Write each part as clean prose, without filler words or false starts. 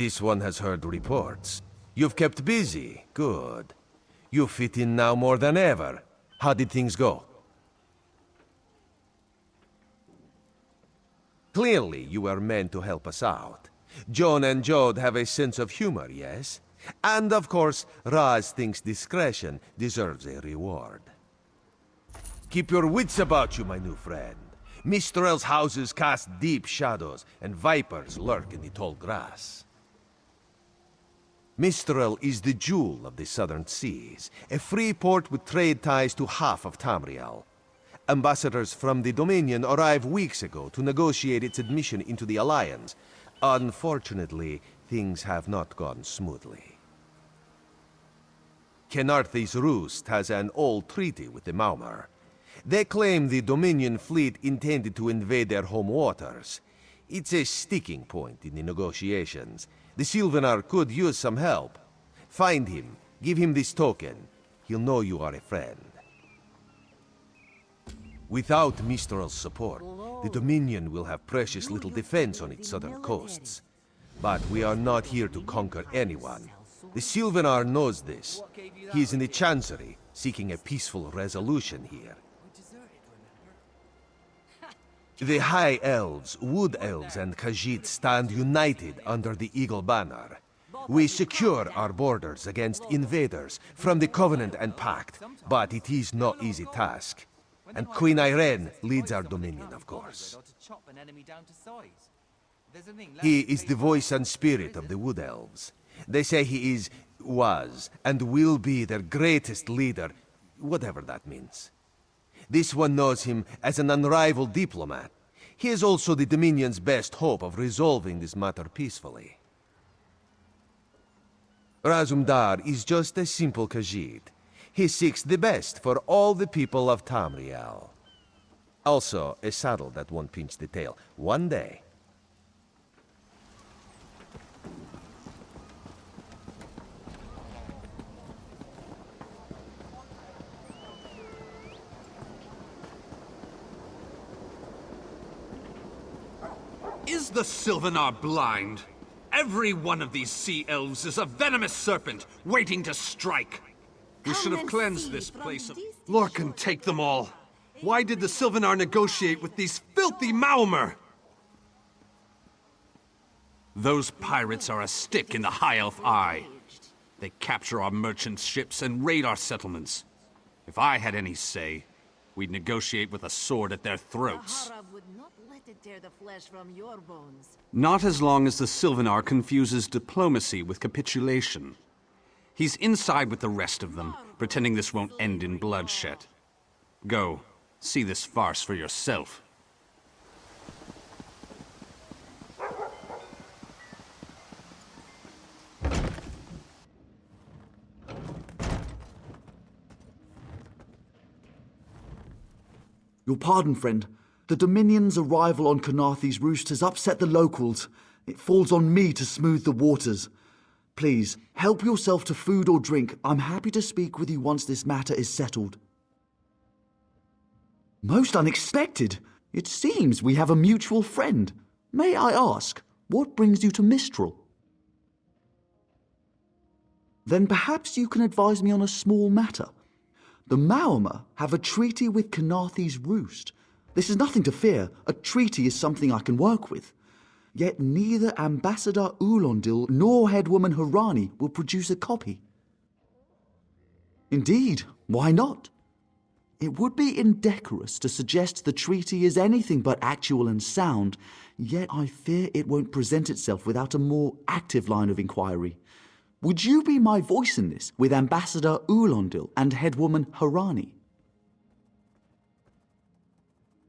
This one has heard reports. You've kept busy. Good. You fit in now more than ever. How did things go? Clearly, you were meant to help us out. Joan and Jode have a sense of humor, yes? And of course, Raz thinks discretion deserves a reward. Keep your wits about you, my new friend. Mistral's houses cast deep shadows, and vipers lurk in the tall grass. Mistral is the jewel of the southern seas, a free port with trade ties to half of Tamriel. Ambassadors from the Dominion arrived weeks ago to negotiate its admission into the Alliance. Unfortunately, things have not gone smoothly. Kenarthi's Roost has an old treaty with the Maumar. They claim the Dominion fleet intended to invade their home waters. It's a sticking point in the negotiations. The Sylvanar could use some help. Find him, give him this token. He'll know you are a friend. Without Mistral's support, the Dominion will have precious little defense on its southern coasts. But we are not here to conquer anyone. The Sylvanar knows this. He is in the Chancery, seeking a peaceful resolution here. The High Elves, Wood Elves, and Khajiit stand united under the Eagle Banner. We secure our borders against invaders from the Covenant and Pact, but it is no easy task. And Queen Irene leads our dominion, of course. He is the voice and spirit of the Wood Elves. They say he was, and will be their greatest leader, whatever that means. This one knows him as an unrivaled diplomat. He is also the Dominion's best hope of resolving this matter peacefully. Razumdar is just a simple Khajiit. He seeks the best for all the people of Tamriel. Also, a saddle that won't pinch the tail. One day. Is the Sylvanar blind? Every one of these sea elves is a venomous serpent, waiting to strike. We should have cleansed this place of... Lorcan, take them all. Why did the Sylvanar negotiate with these filthy Maumar? Those pirates are a stick in the High Elf eye. They capture our merchants' ships and raid our settlements. If I had any say, we'd negotiate with a sword at their throats. Tear the flesh from your bones. Not as long as the Sylvanar confuses diplomacy with capitulation. He's inside with the rest of them, pretending this won't end in bloodshed. Go, see this farce for yourself. Your pardon, friend. The Dominion's arrival on Kenarthi's Roost has upset the locals. It falls on me to smooth the waters. Please, help yourself to food or drink. I'm happy to speak with you once this matter is settled. Most unexpected. It seems we have a mutual friend. May I ask, what brings you to Mistral? Then perhaps you can advise me on a small matter. The Maumar have a treaty with Kenarthi's Roost. This is nothing to fear. A treaty is something I can work with. Yet neither Ambassador Ulondil nor Headwoman Harani will produce a copy. Indeed, why not? It would be indecorous to suggest the treaty is anything but actual and sound, yet I fear it won't present itself without a more active line of inquiry. Would you be my voice in this with Ambassador Ulondil and Headwoman Harani?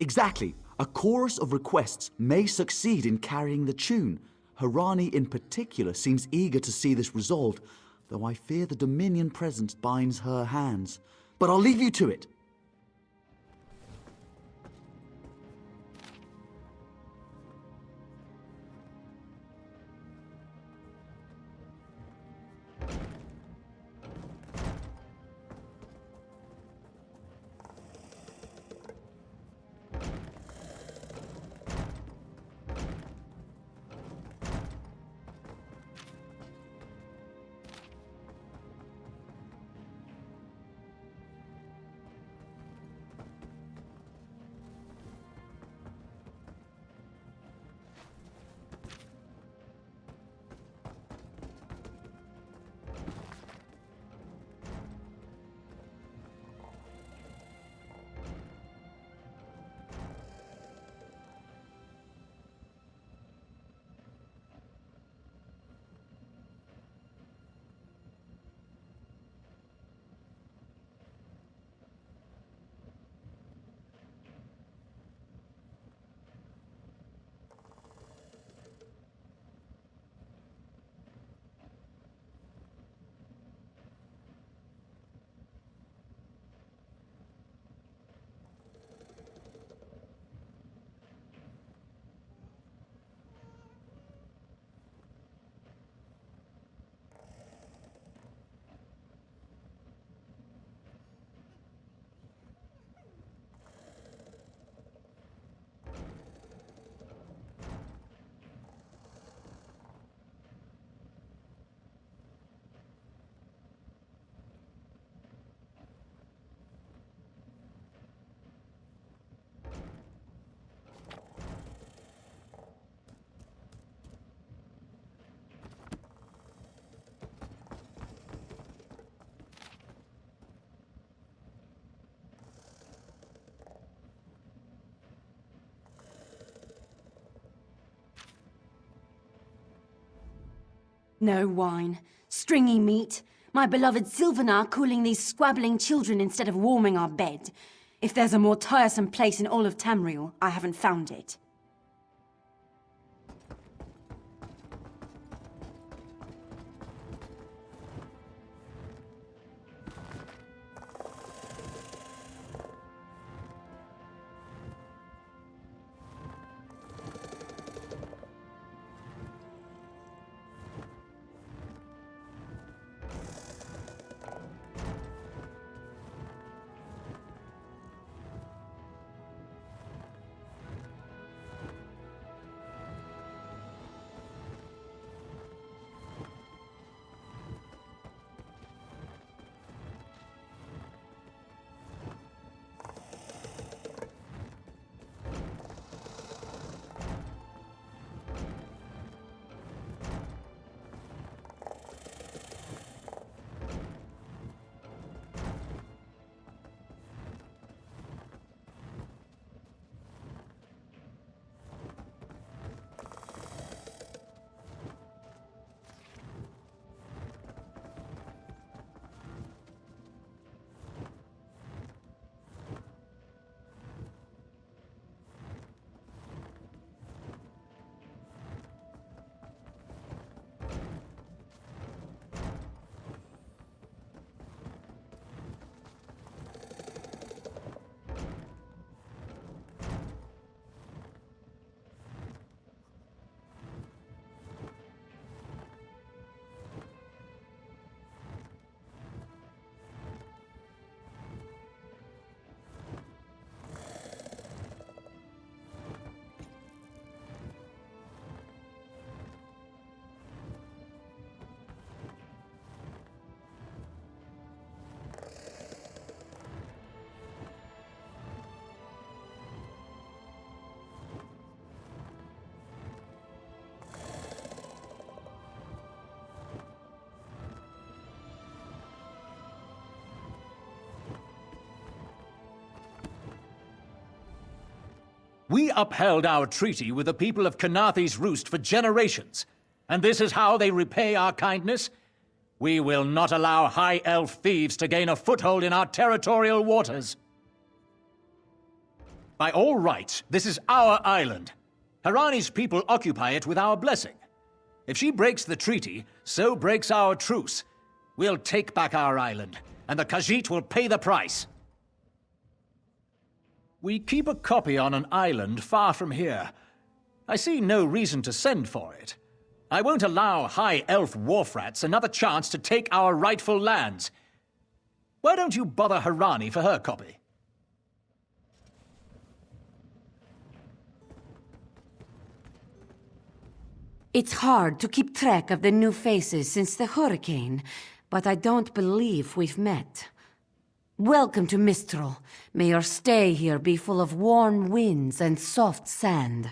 Exactly. A chorus of requests may succeed in carrying the tune. Harani in particular seems eager to see this resolved, though I fear the Dominion presence binds her hands. But I'll leave you to it. No wine. Stringy meat. My beloved Sylvanar cooling these squabbling children instead of warming our bed. If there's a more tiresome place in all of Tamriel, I haven't found it. We upheld our treaty with the people of Khenathi's Roost for generations, and this is how they repay our kindness? We will not allow High Elf thieves to gain a foothold in our territorial waters. By all rights, this is our island. Harani's people occupy it with our blessing. If she breaks the treaty, so breaks our truce. We'll take back our island, and the Khajiit will pay the price. We keep a copy on an island far from here. I see no reason to send for it. I won't allow High Elf wharf-rats another chance to take our rightful lands. Why don't you bother Harani for her copy? It's hard to keep track of the new faces since the hurricane, but I don't believe we've met. Welcome to Mistral. May your stay here be full of warm winds and soft sand.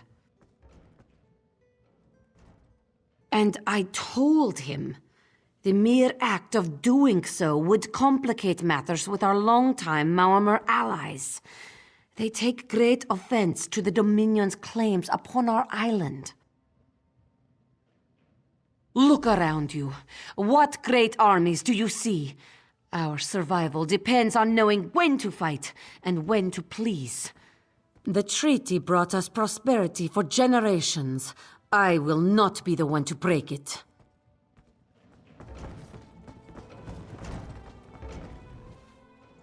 And I told him. The mere act of doing so would complicate matters with our longtime Maormer allies. They take great offense to the Dominion's claims upon our island. Look around you. What great armies do you see? Our survival depends on knowing when to fight and when to please. The treaty brought us prosperity for generations. I will not be the one to break it.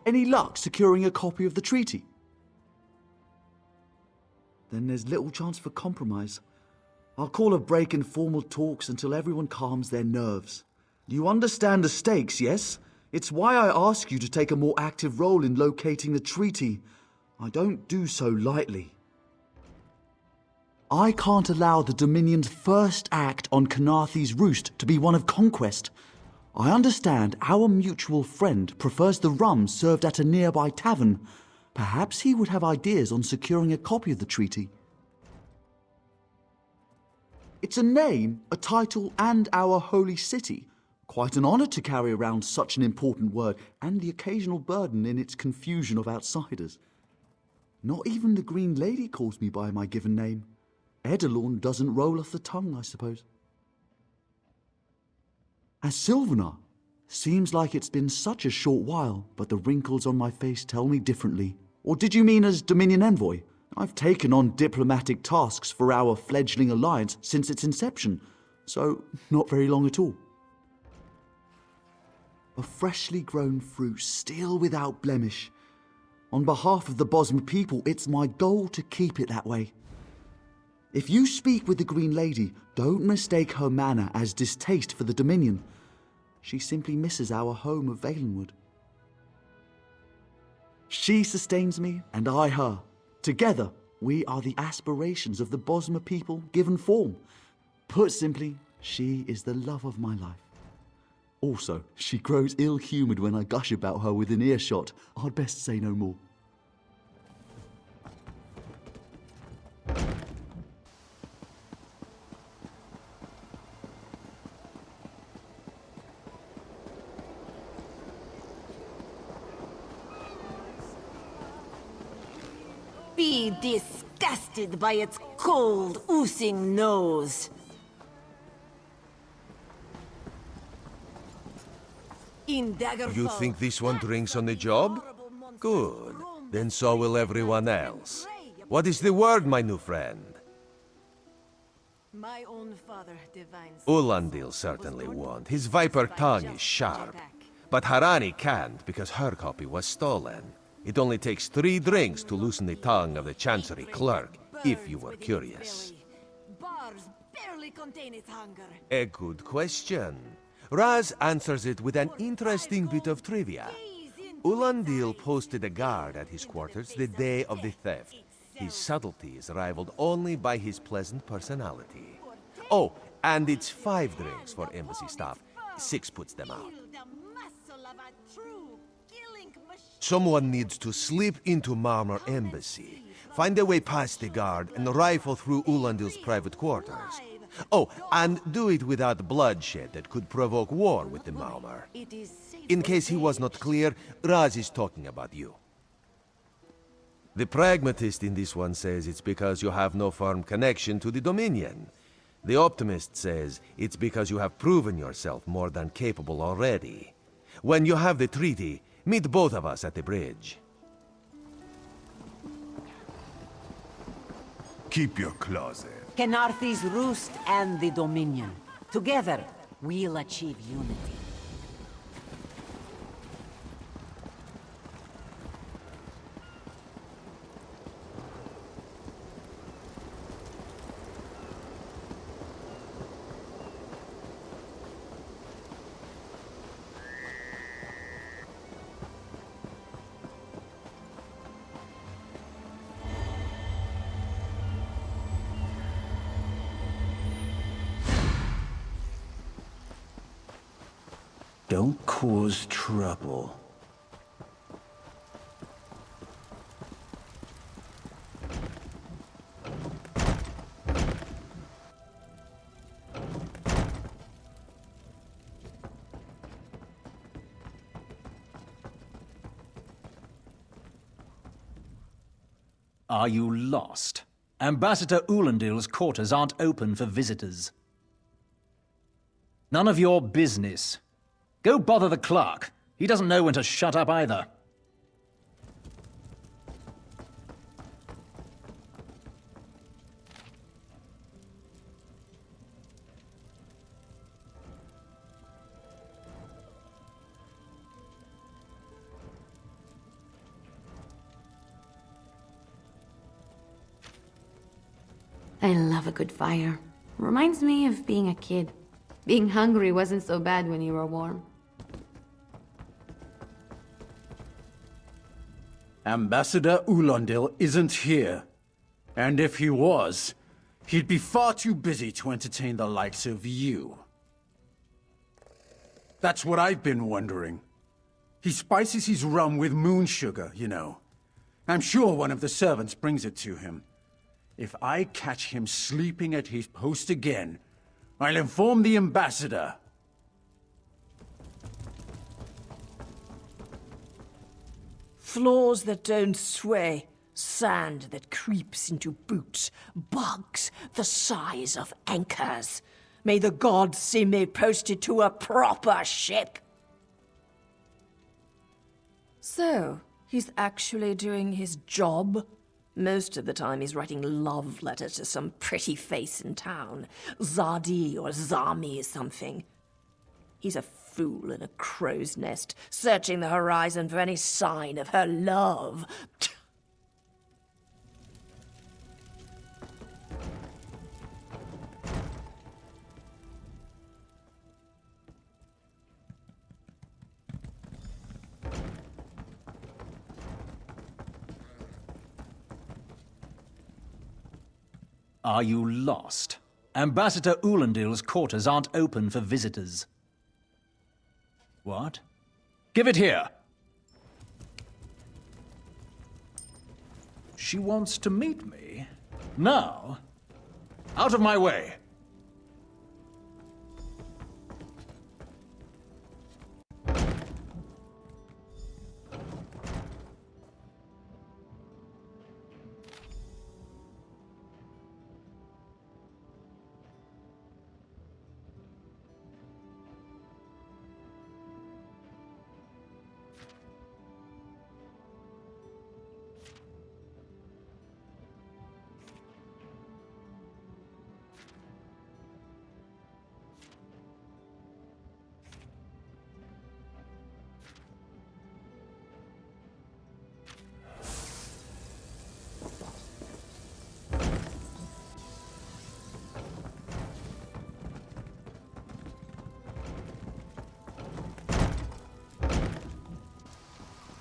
Any luck securing a copy of the treaty? Then there's little chance for compromise. I'll call a break in formal talks until everyone calms their nerves. You understand the stakes, yes? It's why I ask you to take a more active role in locating the treaty. I don't do so lightly. I can't allow the Dominion's first act on Khenathi's Roost to be one of conquest. I understand our mutual friend prefers the rum served at a nearby tavern. Perhaps he would have ideas on securing a copy of the treaty. It's a name, a title, and our holy city. Quite an honor to carry around such an important word, and the occasional burden in its confusion of outsiders. Not even the Green Lady calls me by my given name. Edelorn doesn't roll off the tongue, I suppose. As Sylvanar. Seems like it's been such a short while, but the wrinkles on my face tell me differently. Or did you mean as Dominion Envoy? I've taken on diplomatic tasks for our fledgling alliance since its inception, so not very long at all. A freshly grown fruit, still without blemish. On behalf of the Bosmer people, it's my goal to keep it that way. If you speak with the Green Lady, don't mistake her manner as distaste for the Dominion. She simply misses our home of Valenwood. She sustains me, and I her. Together, we are the aspirations of the Bosmer people given form. Put simply, she is the love of my life. Also, she grows ill-humoured when I gush about her within earshot. I'd best say no more. Be disgusted by its cold, oozing nose. In Daggerfall, You think this one drinks on the job? Good. Then so will everyone else. What is the word, my new friend? my own father divines. Ulandil certainly won't. His viper tongue is sharp. But Harani can't because her copy was stolen. It only takes 3 drinks to loosen the tongue of the Chancery clerk, if you were curious. Bars barely contain its hunger. A good question. Raz answers it with an interesting bit of trivia. Ulandil posted a guard at his quarters the day of the theft. His subtlety is rivaled only by his pleasant personality. Oh, and it's 5 drinks for embassy staff. 6 puts them out. Someone needs to slip into Marmor Embassy, find a way past the guard, and rifle through Ulandil's private quarters. Oh, and do it without bloodshed that could provoke war with the Marmor. In case he was not clear, Raz is talking about you. The pragmatist in this one says it's because you have no firm connection to the Dominion. The optimist says it's because you have proven yourself more than capable already. When you have the treaty, meet both of us at the bridge. Keep your closet. Kenarthi's roost and the Dominion. Together, we'll achieve unity. Don't cause trouble. Are you lost? Ambassador Ulandil's quarters aren't open for visitors. None of your business. Go bother the clerk. He doesn't know when to shut up either. I love a good fire. Reminds me of being a kid. Being hungry wasn't so bad when you were warm. Ambassador Ulandil isn't here. And if he was, he'd be far too busy to entertain the likes of you. That's what I've been wondering. He spices his rum with moon sugar, you know. I'm sure one of the servants brings it to him. If I catch him sleeping at his post again, I'll inform the ambassador. Floors that don't sway, sand that creeps into boots, bugs the size of anchors. May the gods see me posted to a proper ship. So, he's actually doing his job? Most of the time he's writing love letters to some pretty face in town. Zadi or Zami or something. He's a fool in a crow's nest, searching the horizon for any sign of her love. Are you lost? Ambassador Ulandil's quarters aren't open for visitors. What? Give it here! She wants to meet me? Now? Out of my way!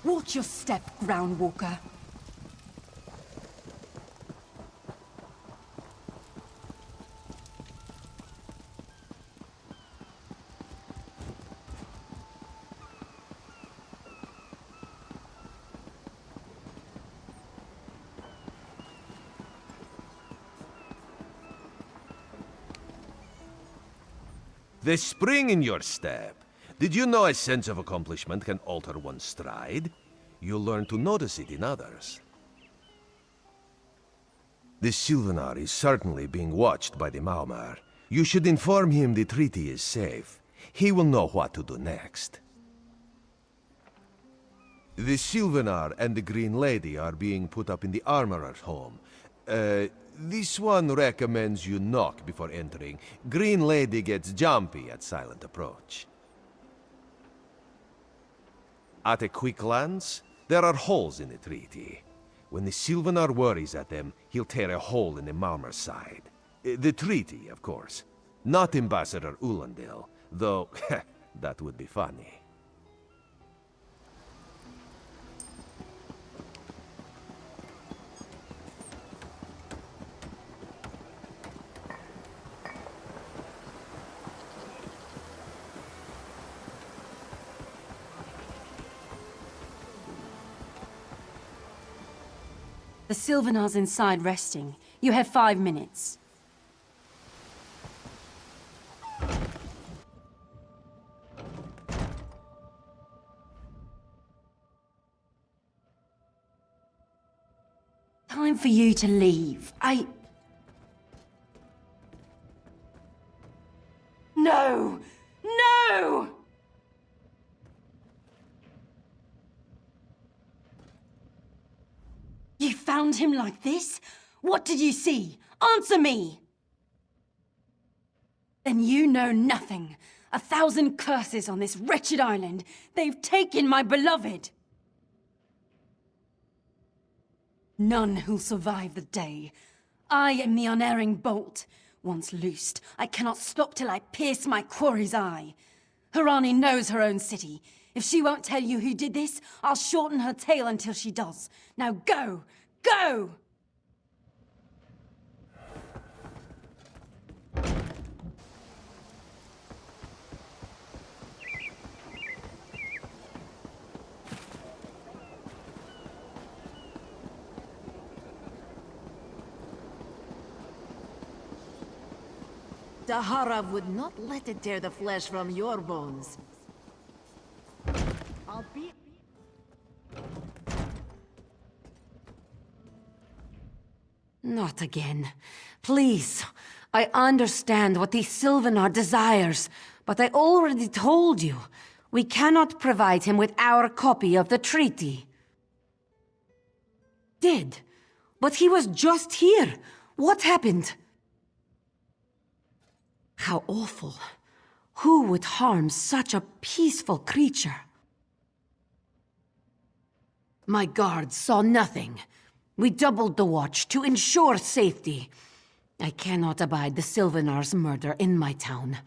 Watch your step, Groundwalker. The spring in your step. Did you know a sense of accomplishment can alter one's stride? You'll learn to notice it in others. The Sylvanar is certainly being watched by the Maumar. You should inform him the treaty is safe. He will know what to do next. The Sylvanar and the Green Lady are being put up in the Armorer's home. This one recommends you knock before entering. Green Lady gets jumpy at silent approach. At a quick glance, there are holes in the treaty. When the Sylvanar worries at them, he'll tear a hole in the Malmer's side. The treaty, of course. Not Ambassador Ulandil, though that would be funny. The Sylvanar's inside resting. You have 5 minutes. Time for you to leave. No! No! You found him like this? What did you see? Answer me! Then you know nothing. 1,000 curses on this wretched island. They've taken my beloved. None who'll survive the day. I am the unerring bolt. Once loosed, I cannot stop till I pierce my quarry's eye. Harani knows her own city. If she won't tell you who did this, I'll shorten her tale until she does. Now go! Go! Dahara would not let it tear the flesh from your bones. I'll be... Not again. Please. I understand what the Sylvanar desires, but I already told you. We cannot provide him with our copy of the treaty. Did? But he was just here. What happened? How awful. Who would harm such a peaceful creature? My guards saw nothing. We doubled the watch to ensure safety. I cannot abide the Sylvanar's murder in my town.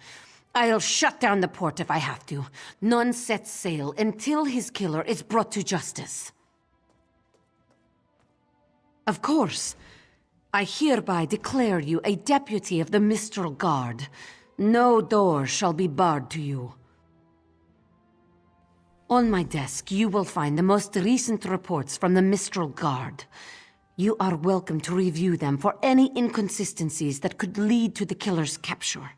I'll shut down the port if I have to. None sets sail until his killer is brought to justice. Of course. I hereby declare you a deputy of the Mistral Guard. No door shall be barred to you. On my desk, you will find the most recent reports from the Mistral Guard. You are welcome to review them for any inconsistencies that could lead to the killer's capture.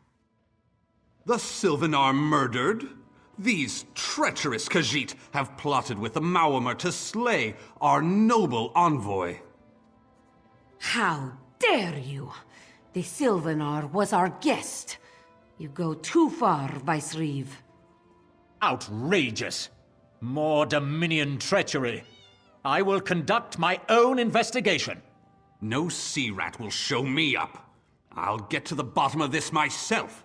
The Sylvanar murdered? These treacherous Khajiit have plotted with the Maormer to slay our noble envoy. How dare you! The Sylvanar was our guest. You go too far, Vice-Reeve. Outrageous! More Dominion treachery. I will conduct my own investigation. No sea rat will show me up. I'll get to the bottom of this myself.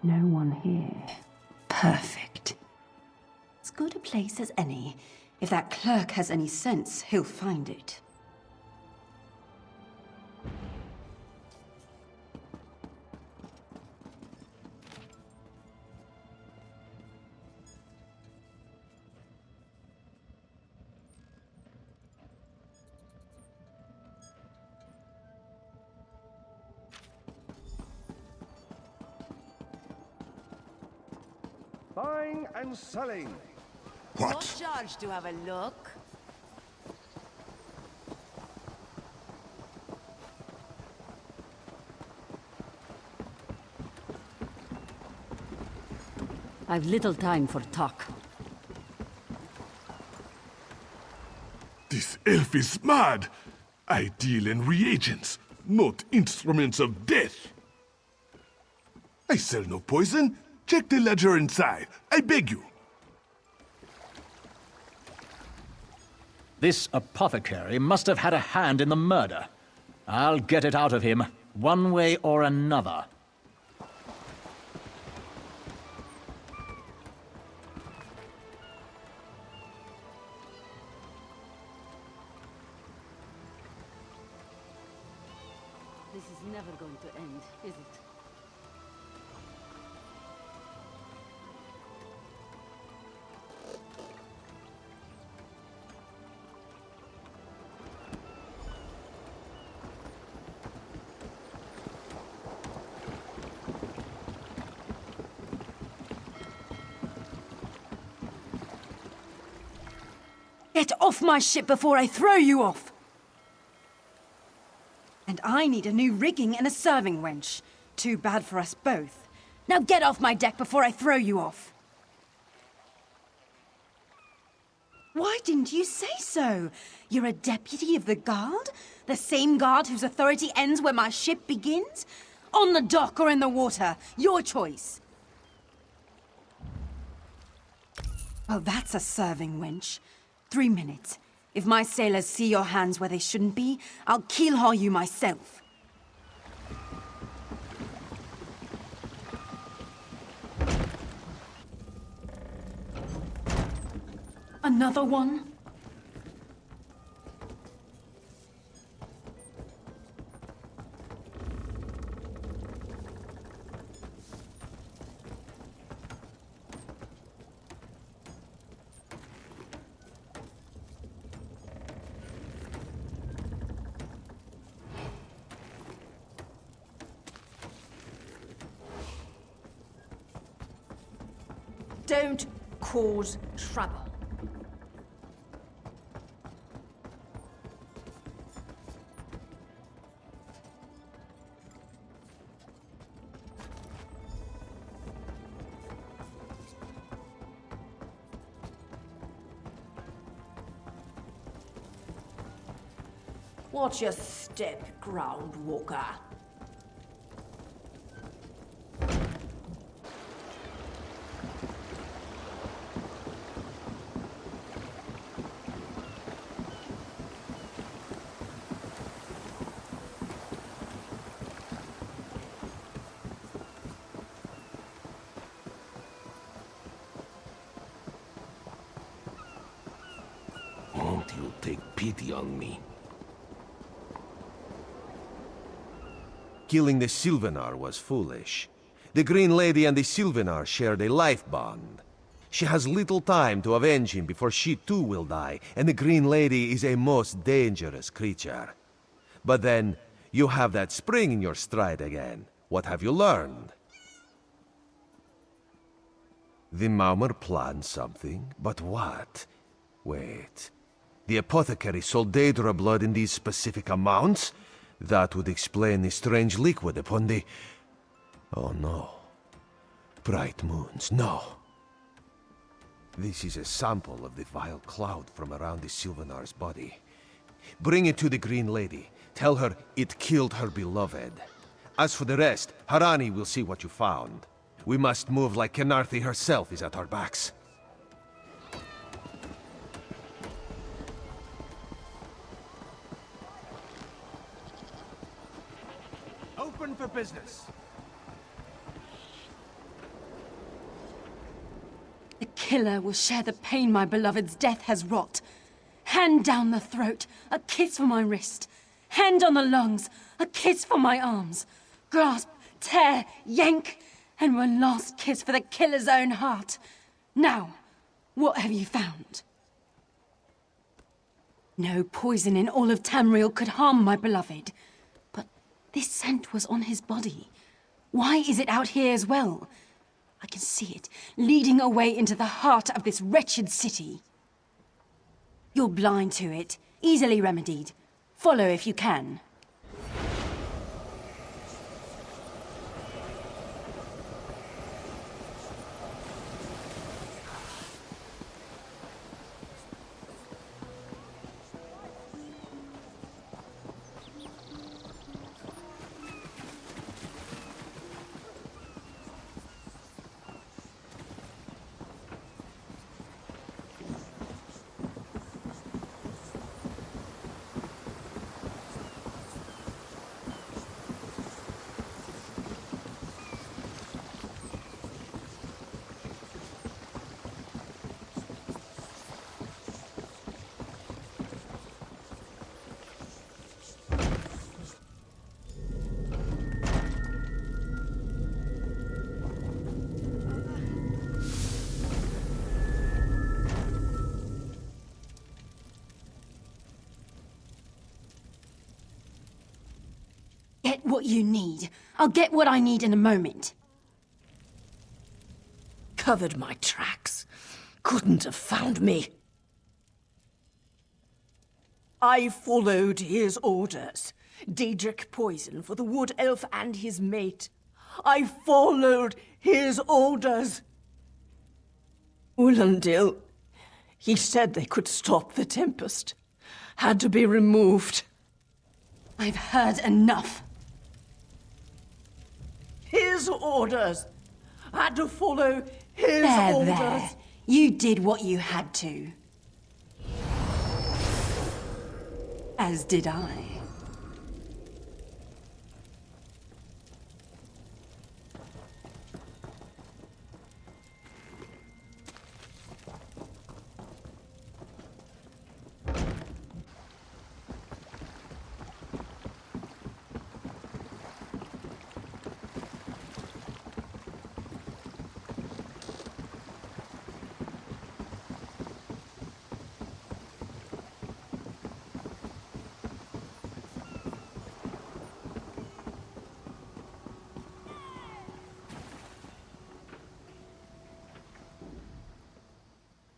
No one here. Perfect. As good a place as any. If that clerk has any sense, he'll find it. Buying and selling. Not charged to have a look. I've little time for talk. This elf is mad. I deal in reagents, not instruments of death. I sell no poison. Check the ledger inside. I beg you. This apothecary must have had a hand in the murder. I'll get it out of him, one way or another. This is never going to end, is it? Get off my ship before I throw you off! And I need a new rigging and a serving wench. Too bad for us both. Now get off my deck before I throw you off! Why didn't you say so? You're a deputy of the guard? The same guard whose authority ends where my ship begins? On the dock or in the water, your choice. Oh, that's a serving wench. 3 minutes. If my sailors see your hands where they shouldn't be, I'll keel-haul you myself. Another one? Don't cause trouble. Watch your step, ground walker. Won't you take pity on me? Killing the Sylvanar was foolish. The Green Lady and the Sylvanar shared a life bond. She has little time to avenge him before she too will die, and the Green Lady is a most dangerous creature. But then, you have that spring in your stride again. What have you learned? The Maumar planned something, but what? Wait. The apothecary sold Daedra blood in these specific amounts? That would explain the strange liquid upon the... Oh no. Bright moons, no. This is a sample of the vile cloud from around the Sylvanar's body. Bring it to the Green Lady. Tell her it killed her beloved. As for the rest, Harani will see what you found. We must move like Kenarthi herself is at our backs. Open for business. The killer will share the pain my beloved's death has wrought. Hand down the throat, a kiss for my wrist. Hand on the lungs, a kiss for my arms. Grasp, tear, yank, and one last kiss for the killer's own heart. Now, what have you found? No poison in all of Tamriel could harm my beloved. But this scent was on his body. Why is it out here as well? I can see it, leading away into the heart of this wretched city. You're blind to it, easily remedied. Follow if you can. Get what you need. I'll get what I need in a moment. Covered my tracks. Couldn't have found me. I followed his orders. Daedric poison for the wood elf and his mate. I followed his orders. Ulandil, he said they could stop the Tempest. Had to be removed. I've heard enough. His orders. Had to follow his orders. There. You did what you had to. As did I.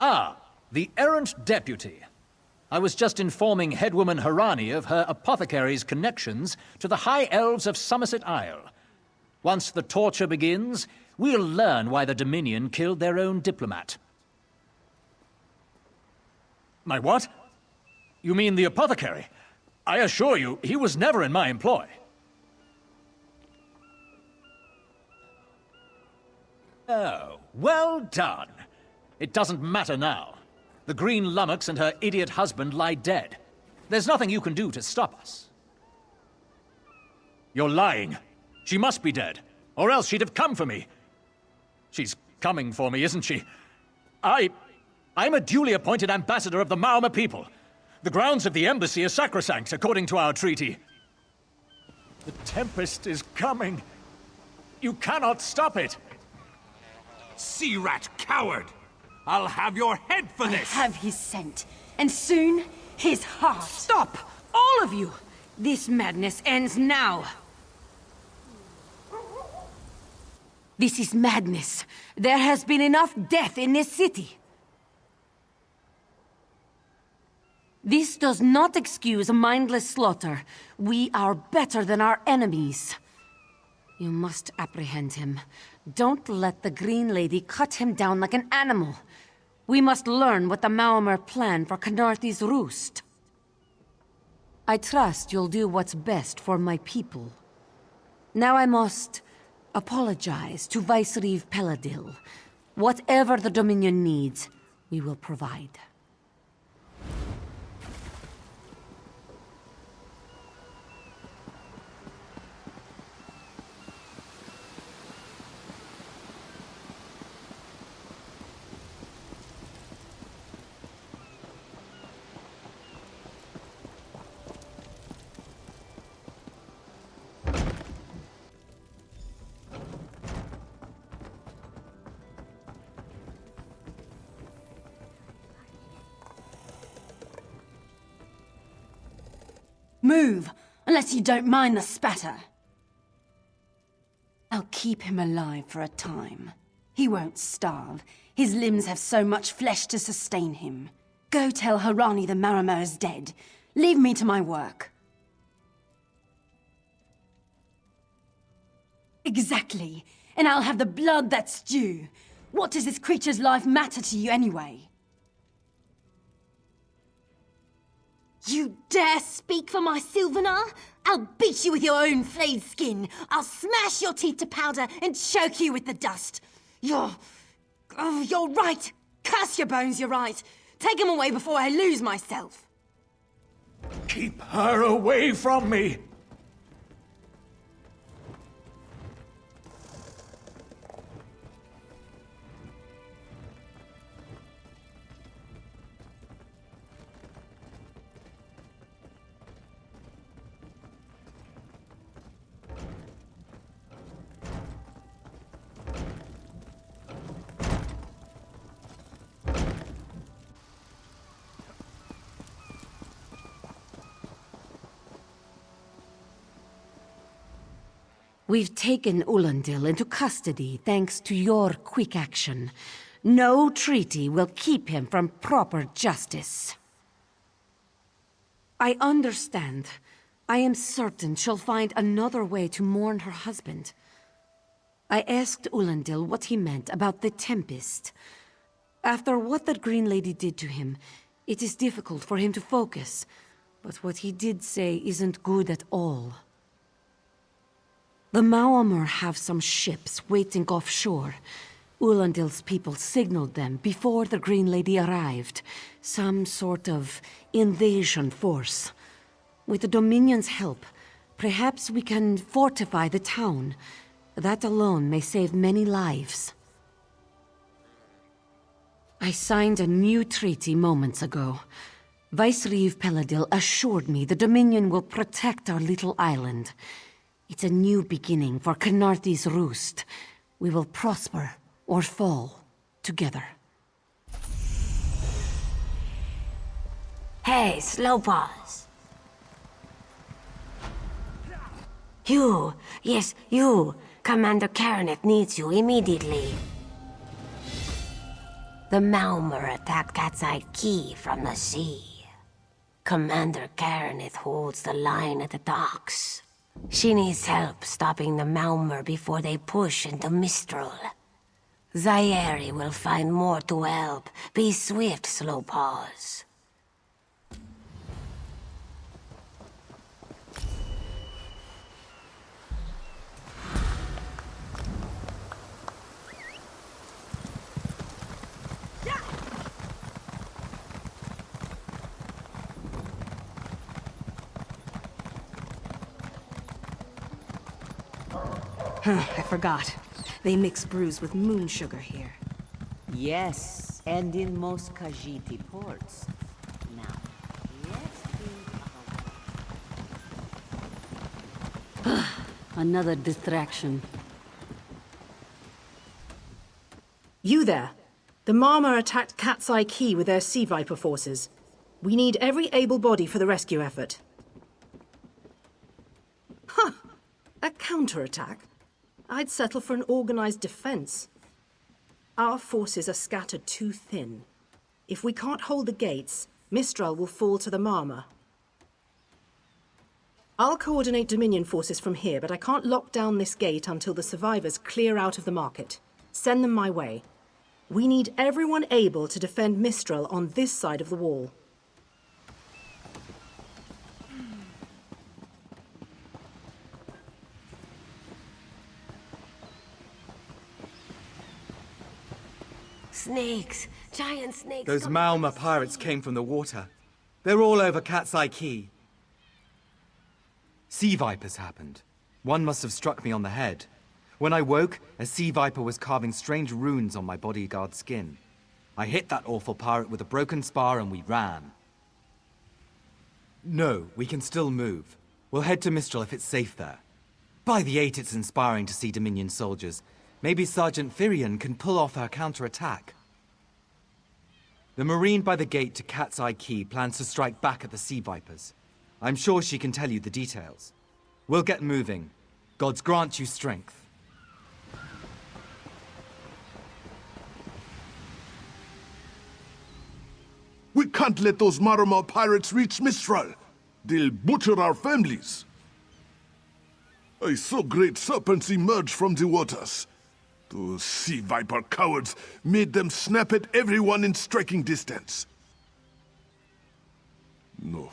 Ah, the errant deputy. I was just informing headwoman Harani of her apothecary's connections to the High Elves of Somerset Isle. Once the torture begins, we'll learn why the Dominion killed their own diplomat. My what? You mean the apothecary? I assure you, he was never in my employ. Oh, well done. It doesn't matter now. The Green Lummox and her idiot husband lie dead. There's nothing you can do to stop us. You're lying. She must be dead, or else she'd have come for me. She's coming for me, isn't she? I'm a duly appointed ambassador of the Maoma people. The grounds of the embassy are sacrosanct, according to our treaty. The Tempest is coming. You cannot stop it. Sea rat coward! I'll have your head for this! I have his scent, and soon, his heart. Stop! All of you! This madness ends now. This is madness. There has been enough death in this city. This does not excuse mindless slaughter. We are better than our enemies. You must apprehend him. Don't let the Green Lady cut him down like an animal. We must learn what the Maomer plan for Khanarthi's roost. I trust you'll do what's best for my people. Now I must apologize to Vicereeve Peladil. Whatever the Dominion needs, we will provide. Move, unless you don't mind the spatter. I'll keep him alive for a time. He won't starve. His limbs have so much flesh to sustain him. Go tell Harani the Marama is dead. Leave me to my work. Exactly. And I'll have the blood that's due. What does this creature's life matter to you anyway? You dare speak for my Sylvanar? I'll beat you with your own flayed skin. I'll smash your teeth to powder and choke you with the dust. You're right. Curse your bones, you're right. Take them away before I lose myself. Keep her away from me! We've taken Ulandil into custody thanks to your quick action. No treaty will keep him from proper justice. I understand. I am certain she'll find another way to mourn her husband. I asked Ulandil what he meant about the Tempest. After what that Green Lady did to him, it is difficult for him to focus. But what he did say isn't good at all. The Maomer have some ships waiting offshore. Ulandil's people signaled them before the Green Lady arrived. Some sort of invasion force. With the Dominion's help, perhaps we can fortify the town. That alone may save many lives. I signed a new treaty moments ago. Vicereeve Peladil assured me the Dominion will protect our little island. It's a new beginning for Khanarthi's roost. We will prosper or fall together. Hey, slow paws. You, yes, you. Commander Karaneth needs you immediately. The Malmer attacked Khajiit from the sea. Commander Karenith holds the line at the docks. She needs help stopping the Malmer before they push into Mistral. Zairi will find more to help. Be swift, Slowpaws. I forgot. They mix brews with moon sugar here. Yes, and in most Khajiit ports. Now, let's think of another distraction. You there! The Marmor attacked Khajiit with their Sea Viper forces. We need every able body for the rescue effort. Huh! A counterattack? I'd settle for an organized defense. Our forces are scattered too thin. If we can't hold the gates, Mistral will fall to the Marmor. I'll coordinate Dominion forces from here, but I can't lock down this gate until the survivors clear out of the market. Send them my way. We need everyone able to defend Mistral on this side of the wall. Snakes! Giant snakes! Those Malma pirates came from the water. They're all over Khajiit. Sea vipers happened. One must have struck me on the head. When I woke, a sea viper was carving strange runes on my bodyguard's skin. I hit that awful pirate with a broken spar and we ran. No, we can still move. We'll head to Mistral if it's safe there. By the 8, it's inspiring to see Dominion soldiers. Maybe Sergeant Firion can pull off her counterattack. The Marine by the gate to Khajiit plans to strike back at the Sea Vipers. I'm sure she can tell you the details. We'll get moving. Gods grant you strength. We can't let those Marmor pirates reach Mistral. They'll butcher our families. I saw great serpents emerge from the waters. Those sea viper cowards made them snap at everyone in striking distance. No.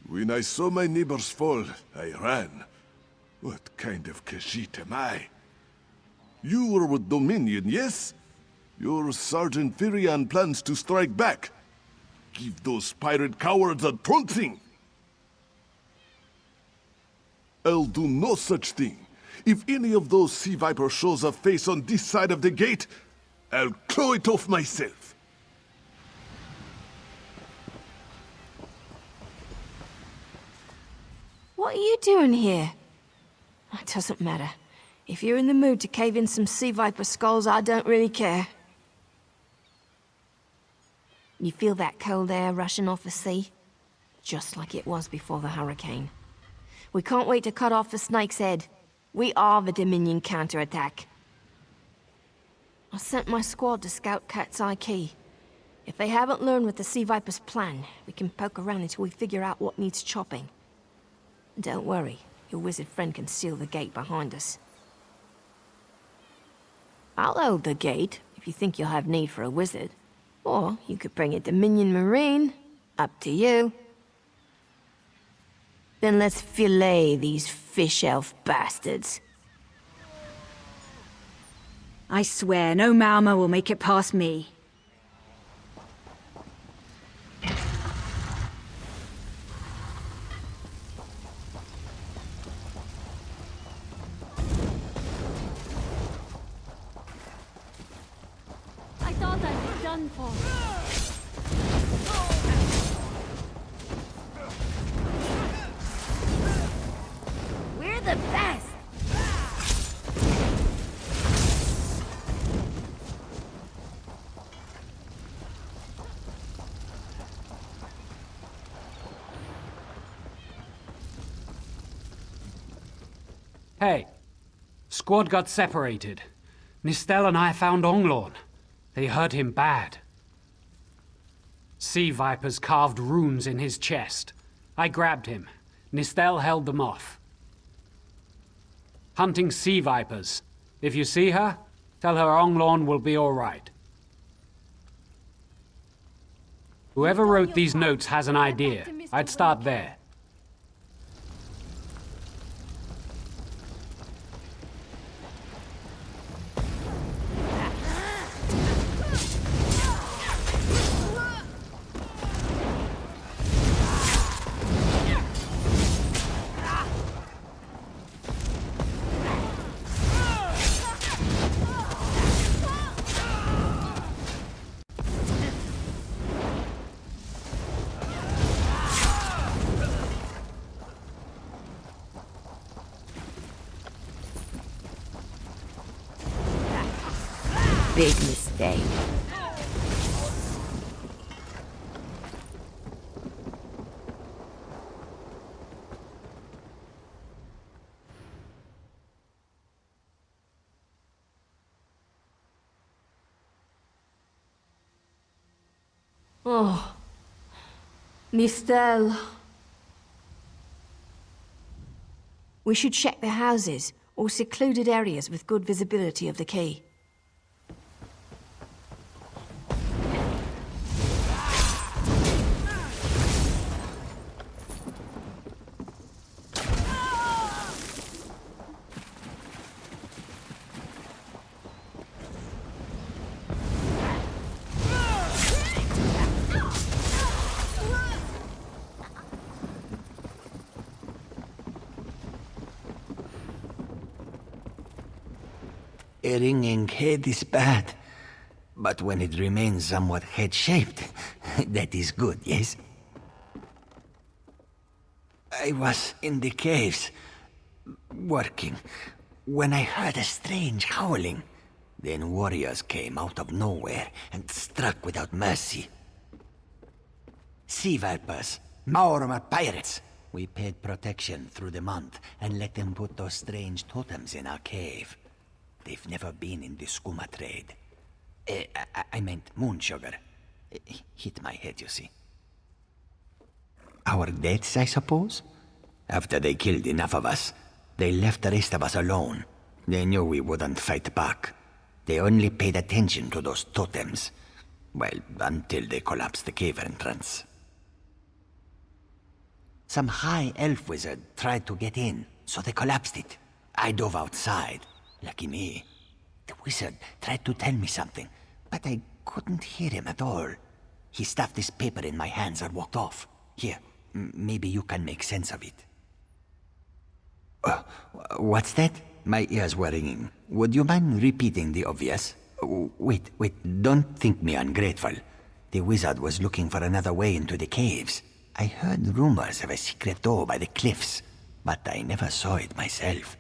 When I saw my neighbors fall, I ran. What kind of Khajiit am I? You were with Dominion, yes? Your Sergeant Firion plans to strike back. Give those pirate cowards a trouncing! I'll do no such thing. If any of those sea vipers shows a face on this side of the gate, I'll claw it off myself. What are you doing here? It doesn't matter. If you're in the mood to cave in some sea viper skulls, I don't really care. You feel that cold air rushing off the sea? Just like it was before the hurricane. We can't wait to cut off the snake's head. We are the Dominion counterattack. I sent my squad to scout Khajiit. If they haven't learned what the Sea Viper's plan, we can poke around until we figure out what needs chopping. Don't worry, your wizard friend can seal the gate behind us. I'll hold the gate, if you think you'll have need for a wizard. Or you could bring a Dominion Marine. Up to you. Then let's fillet these fish elf bastards. I swear, no Malma will make it past me. I thought I'd be done for. We're the best! Hey, squad got separated. Nistel and I found Onglorn. They hurt him bad. Sea vipers carved runes in his chest. I grabbed him. Nistel held them off. Hunting sea vipers. If you see her, tell her Onglorn will be all right. Whoever wrote these notes has an idea. I'd start there. Big mistake. Oh, Mistral. We should check the houses or secluded areas with good visibility of the key. A ringing head is bad, but when it remains somewhat head-shaped, that is good, yes? I was in the caves, working, when I heard a strange howling. Then warriors came out of nowhere and struck without mercy. Sea vipers, Maormer pirates. We paid protection through the month and let them put those strange totems in our cave. They've never been in the skooma trade. I meant moon sugar. Hit my head, you see. Our deaths, I suppose? After they killed enough of us, they left the rest of us alone. They knew we wouldn't fight back. They only paid attention to those totems. Well, until they collapsed the cave entrance. Some high elf wizard tried to get in, so they collapsed it. I dove outside. Lucky me. The wizard tried to tell me something, but I couldn't hear him at all. He stuffed this paper in my hands and walked off. Here, maybe you can make sense of it. What's that? My ears were ringing. Would you mind repeating the obvious? Wait, don't think me ungrateful. The wizard was looking for another way into the caves. I heard rumors of a secret door by the cliffs, but I never saw it myself.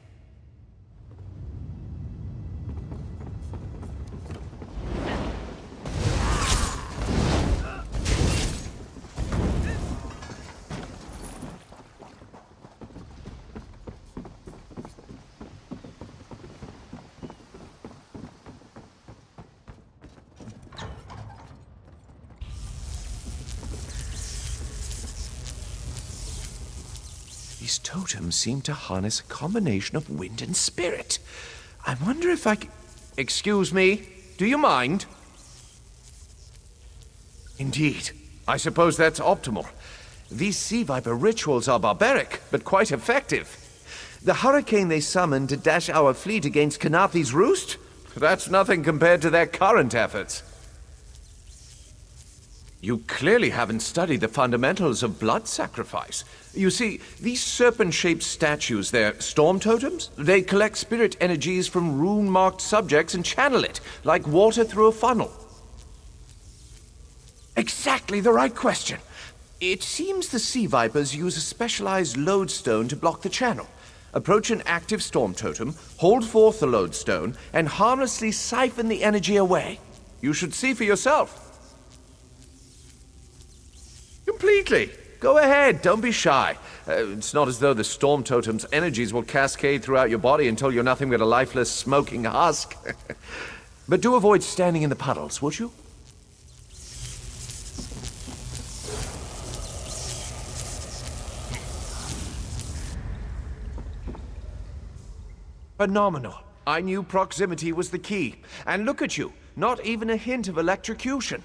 These totems seem to harness a combination of wind and spirit. I wonder if I can... Excuse me, do you mind? Indeed. I suppose that's optimal. These sea viper rituals are barbaric, but quite effective. The hurricane they summoned to dash our fleet against Khanathi's roost? That's nothing compared to their current efforts. You clearly haven't studied the fundamentals of blood sacrifice. You see, these serpent-shaped statues, they're storm totems. They collect spirit energies from rune-marked subjects and channel it, like water through a funnel. Exactly the right question. It seems the sea vipers use a specialized lodestone to block the channel. Approach an active storm totem, hold forth the lodestone, and harmlessly siphon the energy away. You should see for yourself. Completely. Go ahead, don't be shy. It's not as though the storm totem's energies will cascade throughout your body until you're nothing but a lifeless, smoking husk. But do avoid standing in the puddles, would you? Phenomenal. I knew proximity was the key. And look at you, not even a hint of electrocution.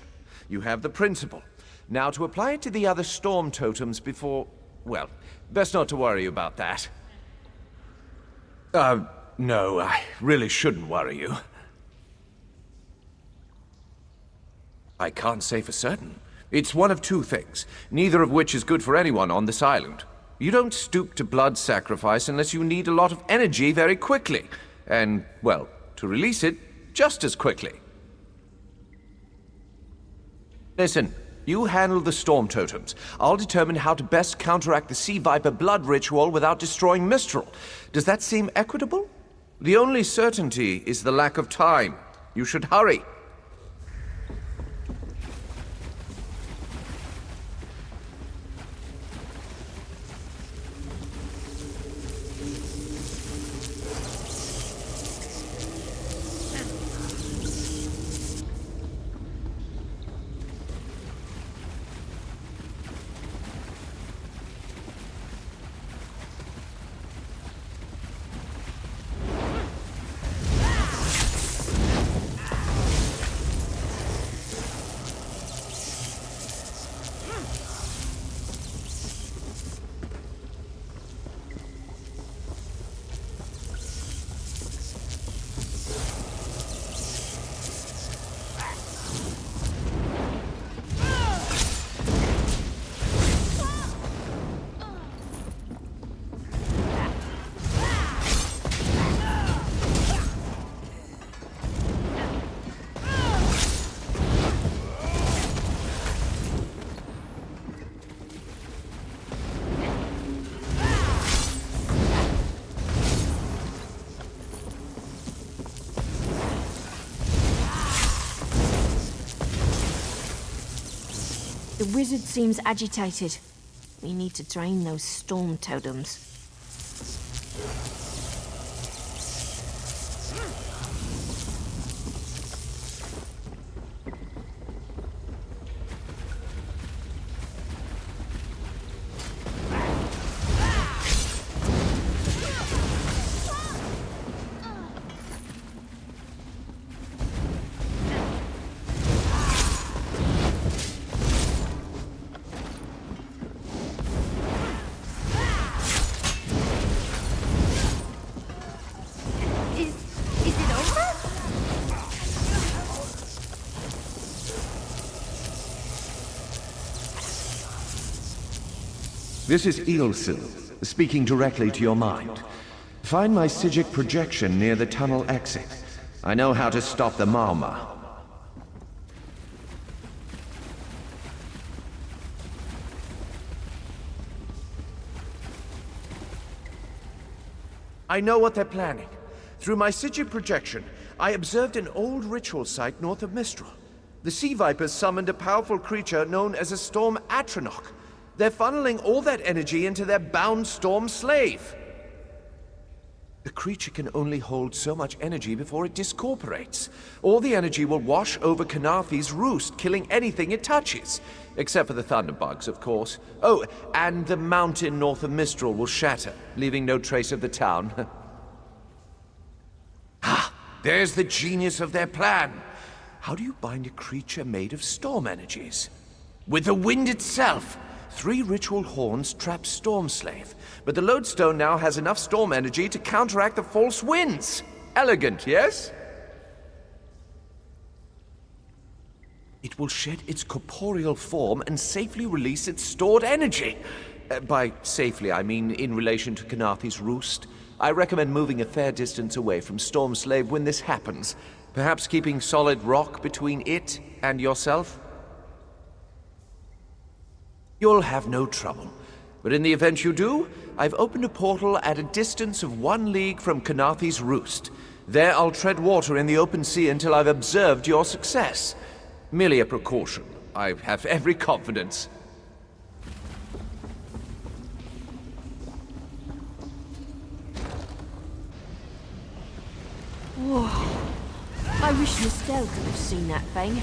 You have the principle. Now to apply it to the other storm totems before... well, best not to worry about that. No, I really shouldn't worry you. I can't say for certain. It's one of two things, neither of which is good for anyone on this island. You don't stoop to blood sacrifice unless you need a lot of energy very quickly. And, well, to release it just as quickly. Listen, you handle the storm totems. I'll determine how to best counteract the Sea Viper blood ritual without destroying Mistral. Does that seem equitable? The only certainty is the lack of time. You should hurry. The wizard seems agitated. We need to drain those storm totems. This is Ilsil, speaking directly to your mind. Find my Psijic projection near the tunnel exit. I know how to stop the Marma. I know what they're planning. Through my Psijic projection, I observed an old ritual site north of Mistral. The Sea Vipers summoned a powerful creature known as a Storm Atronach. They're funneling all that energy into their bound storm slave. The creature can only hold so much energy before it discorporates. All the energy will wash over Khanathi's roost, killing anything it touches. Except for the thunderbugs, of course. Oh, and the mountain north of Mistral will shatter, leaving no trace of the town. Ah, there's the genius of their plan. How do you bind a creature made of storm energies? With the wind itself! 3 ritual horns trap Storm Slave, but the lodestone now has enough storm energy to counteract the false winds. Elegant, yes? It will shed its corporeal form and safely release its stored energy. By safely, I mean in relation to Khanathi's roost. I recommend moving a fair distance away from Storm Slave when this happens. Perhaps keeping solid rock between it and yourself? You'll have no trouble. But in the event you do, I've opened a portal at a distance of 1 league from Khanathi's roost. There I'll tread water in the open sea until I've observed your success. Merely a precaution. I have every confidence. Whoa. I wish Mistral could have seen that thing.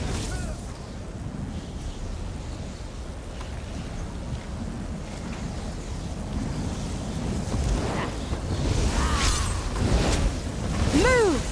Move!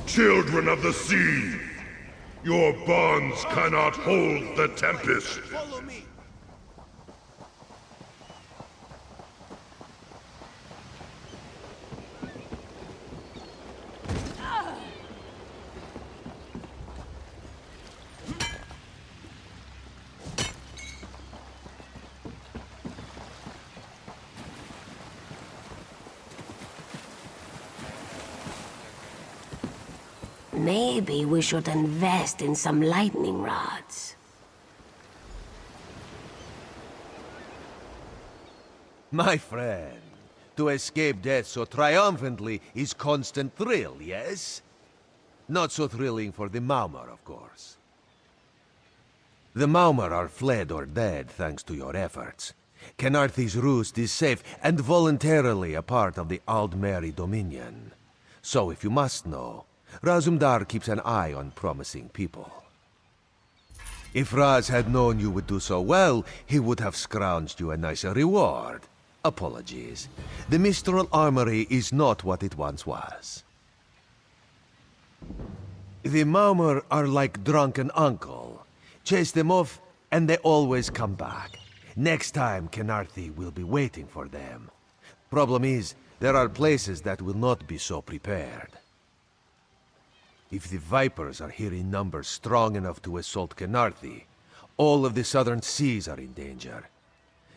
Children of the sea, your bonds cannot hold the Tempest. Follow me. Maybe we should invest in some lightning rods. My friend, to escape death so triumphantly is constant thrill, yes? Not so thrilling for the Maumar, of course. The Maumar are fled or dead thanks to your efforts. Kenarthi's roost is safe and voluntarily a part of the Aldmeri Dominion. So if you must know, Razumdar keeps an eye on promising people. If Raz had known you would do so well, he would have scrounged you a nicer reward. Apologies. The Mistral Armory is not what it once was. The Maumar are like drunken uncle. Chase them off, and they always come back. Next time, Kenarthi will be waiting for them. Problem is, there are places that will not be so prepared. If the Vipers are here in numbers strong enough to assault Kenarthi, all of the southern seas are in danger.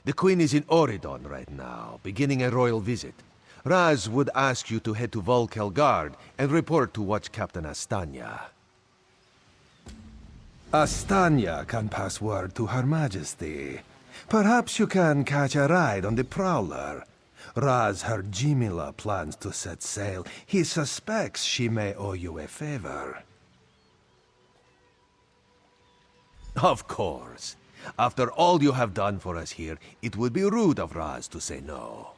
The Queen is in Auridon right now, beginning a royal visit. Raz would ask you to head to Volkelgard and report to Watch Captain Astanya. Astanya can pass word to Her Majesty. Perhaps you can catch a ride on the Prowler. Raz her Jimila plans to set sail. He suspects she may owe you a favor. Of course. After all you have done for us here, it would be rude of Raz to say no.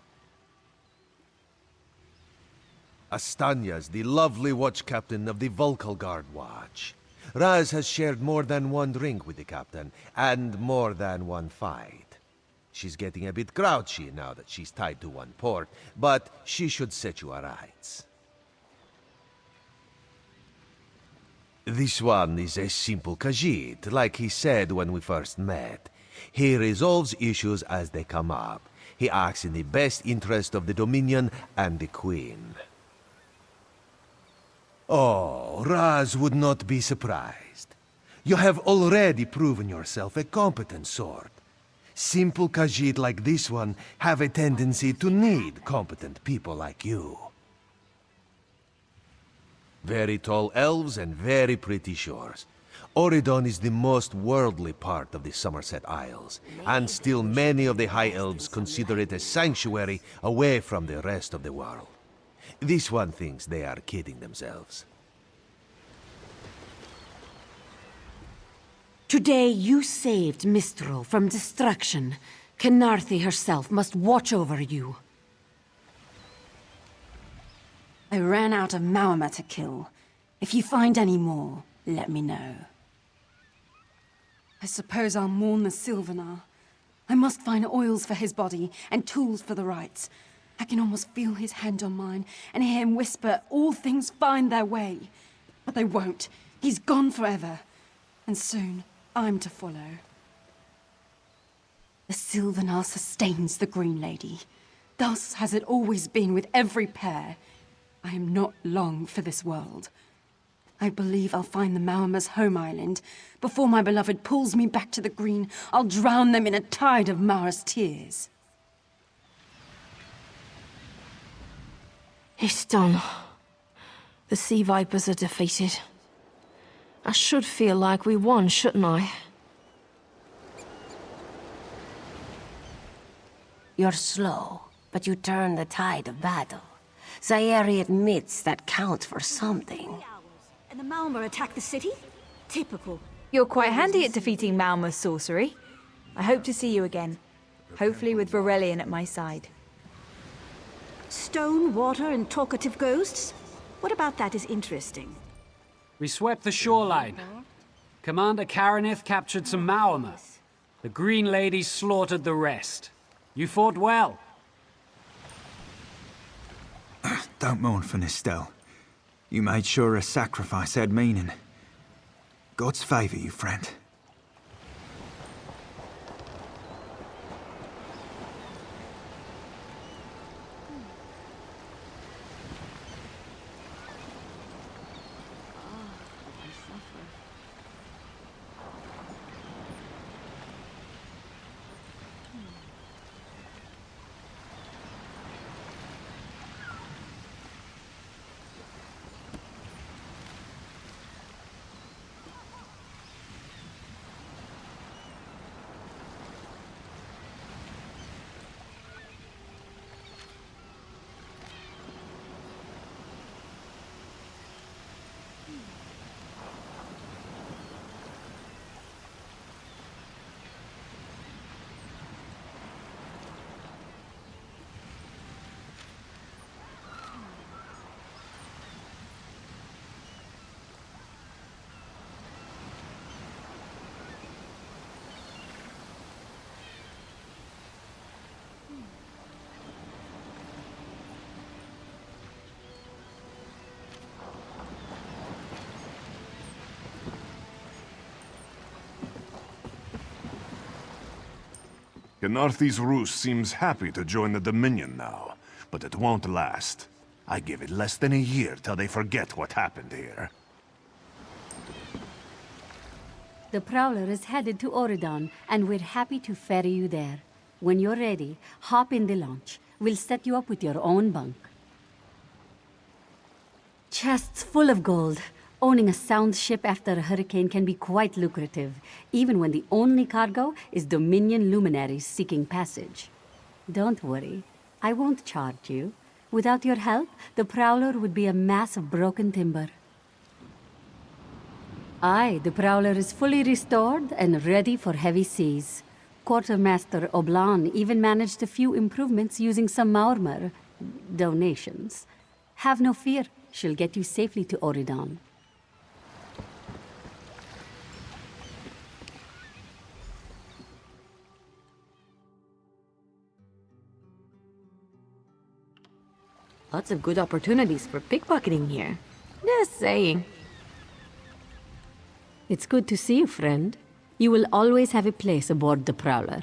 Astanya's the lovely watch captain of the Volkelgard Watch. Raz has shared more than one drink with the captain, and more than one fight. She's getting a bit grouchy now that she's tied to one port, but she should set you aright. This one is a simple Khajiit, like he said when we first met. He resolves issues as they come up. He acts in the best interest of the Dominion and the Queen. Oh, Raz would not be surprised. You have already proven yourself a competent sword. Simple Khajiit like this one have a tendency to need competent people like you. Very tall elves and very pretty shores. Auridon is the most worldly part of the Somerset Isles, and still many of the High Elves consider it a sanctuary away from the rest of the world. This one thinks they are kidding themselves. Today you saved Mistral from destruction. Kenarthi herself must watch over you. I ran out of Maumar to kill. If you find any more, let me know. I suppose I'll mourn the Sylvanar. I must find oils for his body and tools for the rites. I can almost feel his hand on mine and hear him whisper all things find their way. But they won't. He's gone forever. And soon, I'm to follow. The Sylvanar sustains the Green Lady. Thus has it always been with every pair. I am not long for this world. I believe I'll find the Maormer's home island. Before my beloved pulls me back to the Green, I'll drown them in a tide of Mara's tears. It's done. The Sea Vipers are defeated. I should feel like we won, shouldn't I? You're slow, but you turn the tide of battle. Zaeri admits that counts for something. And the Maormer attacked the city? Typical. You're quite handy at defeating Maormer's sorcery. I hope to see you again. Hopefully with Varelian at my side. Stone, water, and talkative ghosts? What about that is interesting? We swept the shoreline. Commander Karanith captured some Maormer. The Green Lady slaughtered the rest. You fought well. Don't mourn for Nistral. You made sure her sacrifice had meaning. God's favor you, friend. Gnarthi's Roost seems happy to join the Dominion now, but it won't last. I give it less than a year till they forget what happened here. The Prowler is headed to Auridon, and we're happy to ferry you there. When you're ready, hop in the launch. We'll set you up with your own bunk. Chests full of gold. Owning a sound ship after a hurricane can be quite lucrative, even when the only cargo is Dominion luminaries seeking passage. Don't worry, I won't charge you. Without your help, the Prowler would be a mass of broken timber. Aye, the Prowler is fully restored and ready for heavy seas. Quartermaster Oblan even managed a few improvements using some Maormer donations. Have no fear, she'll get you safely to Auridon. Lots of good opportunities for pickpocketing here. Just saying. It's good to see you, friend. You will always have a place aboard the Prowler.